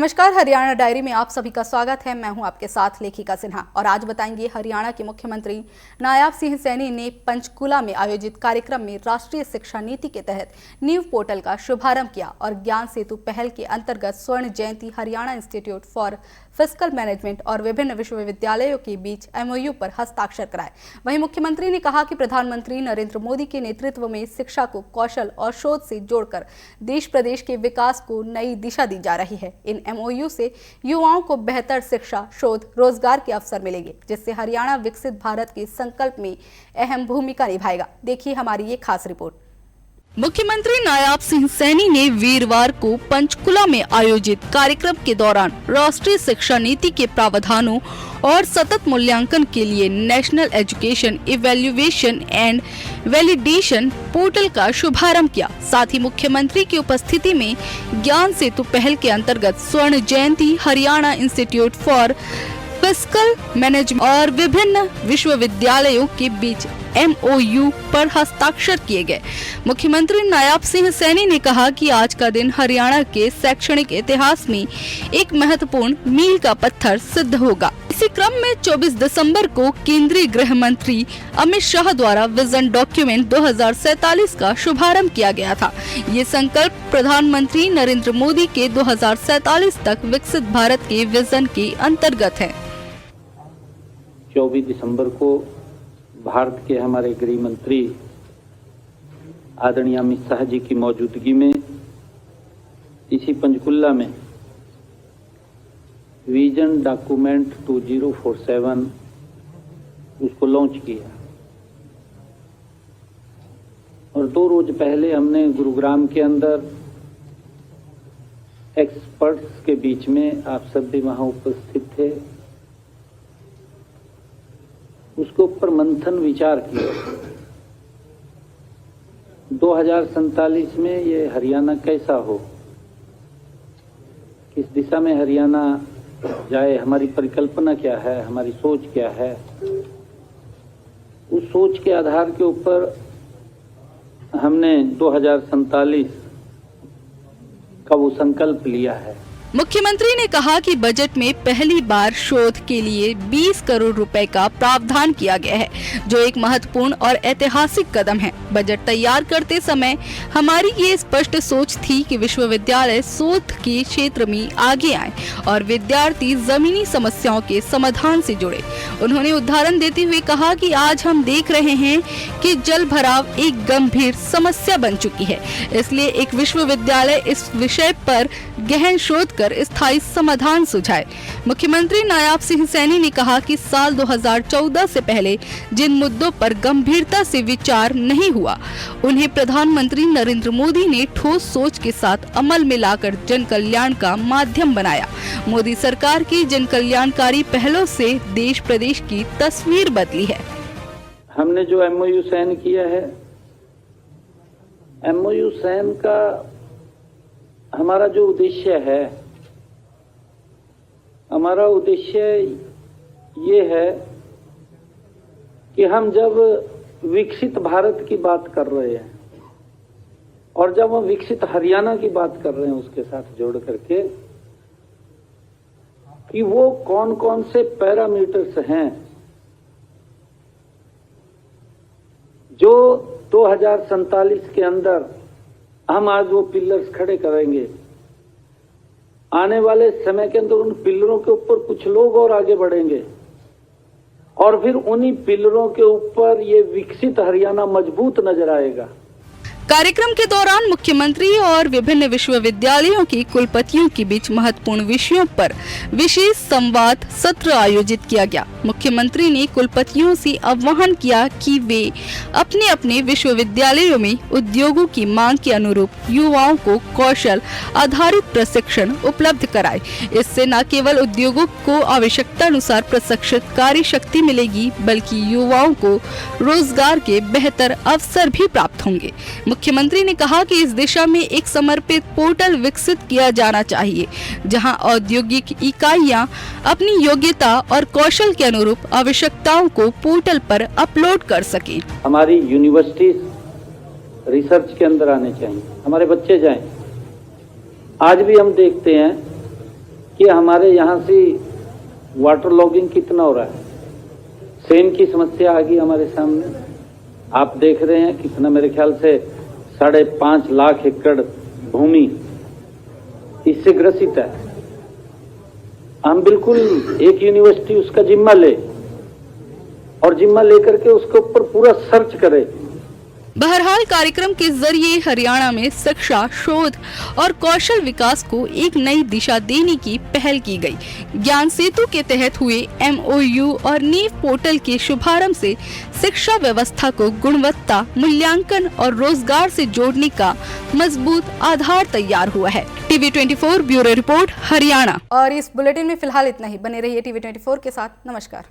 नमस्कार, हरियाणा डायरी में आप सभी का स्वागत है। मैं हूं आपके साथ लेखिका सिन्हा और आज बताएंगे हरियाणा के मुख्यमंत्री नायब सिंह सैनी ने पंचकुला में आयोजित कार्यक्रम में राष्ट्रीय शिक्षा नीति के तहत नीव पोर्टल का शुभारंभ किया और ज्ञान सेतु पहल के अंतर्गत Swarna Jayanti Haryana institute for fiscal management और विभिन्न विश्वविद्यालयों के बीच MOU पर हस्ताक्षर कराए। वहीं मुख्यमंत्री ने कहा कि प्रधानमंत्री नरेंद्र मोदी के नेतृत्व में शिक्षा को कौशल और शोध से जोड़कर देश प्रदेश के विकास को नई दिशा दी जा रही है। इन MOU से युवाओं को बेहतर शिक्षा, शोध, रोजगार के अवसर मिलेंगे, जिससे हरियाणा विकसित भारत के संकल्प में अहम भूमिका निभाएगा। देखिए हमारी ये खास रिपोर्ट। मुख्यमंत्री नायब सिंह सैनी ने वीरवार को पंचकुला में आयोजित कार्यक्रम के दौरान राष्ट्रीय शिक्षा नीति के प्रावधानों और सतत मूल्यांकन के लिए national education evaluation and validation portal का शुभारंभ किया। साथ ही मुख्यमंत्री की उपस्थिति में ज्ञान सेतु पहल के अंतर्गत Swarna Jayanti Haryana institute for fiscal management और विभिन्न विश्वविद्यालयों के बीच MOU पर हस्ताक्षर किए गए। मुख्यमंत्री नायब सिंह सैनी ने कहा कि आज का दिन हरियाणा के शैक्षणिक इतिहास में एक महत्वपूर्ण मील का पत्थर सिद्ध होगा। इसी क्रम में 24 दिसंबर को केंद्रीय गृह मंत्री अमित शाह द्वारा विजन डॉक्यूमेंट 2047 का शुभारंभ किया गया था। ये संकल्प प्रधानमंत्री नरेंद्र मोदी के 2047 तक विकसित भारत के विजन के अंतर्गत है। 24 दिसंबर को भारत के हमारे गृह मंत्री आदरणीय अमित शाह जी की मौजूदगी में इसी पंचकुला में विजन डॉक्यूमेंट 2047 उसको लॉन्च किया और 2 रोज पहले हमने गुरुग्राम के अंदर एक्सपर्ट्स के बीच में, आप सब भी वहां उपस्थित थे, उसके ऊपर मंथन विचार किया। 2047 में ये हरियाणा कैसा हो, किस दिशा में हरियाणा जाए, हमारी परिकल्पना क्या है, हमारी सोच क्या है, उस सोच के आधार के ऊपर हमने 2047 का वो संकल्प लिया है। मुख्यमंत्री ने कहा कि बजट में पहली बार शोध के लिए 20 करोड़ रुपए का प्रावधान किया गया है, जो एक महत्वपूर्ण और ऐतिहासिक कदम है। बजट तैयार करते समय हमारी ये स्पष्ट सोच थी कि विश्वविद्यालय शोध के क्षेत्र में आगे आए और विद्यार्थी जमीनी समस्याओं के समाधान से जुड़े। उन्होंने उदाहरण देते हुए कहा कि आज हम देख रहे हैं कि जल भराव एक गंभीर समस्या बन चुकी है, इसलिए एक विश्वविद्यालय इस विषय पर गहन शोध स्थायी समाधान सुझाए। मुख्यमंत्री नायब सिंह सैनी ने कहा कि साल 2014 से पहले जिन मुद्दों पर गंभीरता से विचार नहीं हुआ, उन्हें प्रधानमंत्री नरेंद्र मोदी ने ठोस सोच के साथ अमल में लाकर जन कल्याण का माध्यम बनाया। मोदी सरकार की जन कल्याणकारी पहलों से देश प्रदेश की तस्वीर बदली है। हमने जो MOU साइन किया है, MOU साइन का हमारा जो उद्देश्य है, हमारा उद्देश्य ये है कि हम जब विकसित भारत की बात कर रहे हैं और जब हम विकसित हरियाणा की बात कर रहे हैं, उसके साथ जोड़ करके कि वो कौन कौन से पैरामीटर्स हैं जो 2047 के अंदर हम आज वो पिलर्स खड़े करेंगे। आने वाले समय के अंदर उन पिलरों के ऊपर कुछ लोग और आगे बढ़ेंगे और फिर उन्हीं पिलरों के ऊपर ये विकसित हरियाणा मजबूत नजर आएगा। कार्यक्रम के दौरान मुख्यमंत्री और विभिन्न विश्वविद्यालयों के कुलपतियों के बीच महत्वपूर्ण विषयों पर विशेष संवाद सत्र आयोजित किया गया। मुख्यमंत्री ने कुलपतियों से आह्वान किया कि वे अपने अपने विश्वविद्यालयों में उद्योगों की मांग के अनुरूप युवाओं को कौशल आधारित प्रशिक्षण उपलब्ध कराए। इससे न केवल उद्योगों को आवश्यकता अनुसार प्रशिक्षित कार्य शक्ति मिलेगी, बल्कि युवाओं को रोजगार के बेहतर अवसर भी प्राप्त होंगे। मुख्यमंत्री ने कहा कि इस दिशा में एक समर्पित पोर्टल विकसित किया जाना चाहिए, जहां औद्योगिक इकाइयां अपनी योग्यता और कौशल के अनुरूप आवश्यकताओं को पोर्टल पर अपलोड कर सकें। हमारी यूनिवर्सिटीज रिसर्च के अंदर आने चाहिए, हमारे बच्चे जाएं। आज भी हम देखते हैं कि हमारे यहाँ से वाटर लॉगिंग कितना हो रहा है। सेम की समस्या आ गई हमारे सामने। आप देख रहे हैं कितना, मेरे ख्याल से 5.5 लाख एकड़ भूमि इससे ग्रसित है। हम बिल्कुल एक यूनिवर्सिटी उसका जिम्मा ले और जिम्मा लेकर के उसके ऊपर पूरा सर्च करे। बहरहाल कार्यक्रम के जरिए हरियाणा में शिक्षा, शोध और कौशल विकास को एक नई दिशा देने की पहल की गई। ज्ञान सेतु के तहत हुए MOU और नीव पोर्टल के शुभारंभ से शिक्षा व्यवस्था को गुणवत्ता, मूल्यांकन और रोजगार से जोड़ने का मजबूत आधार तैयार हुआ है। TV24 bureau report, Haryana. और इस बुलेटिन में फिलहाल इतना ही। बने रहिए TV24 के साथ। नमस्कार।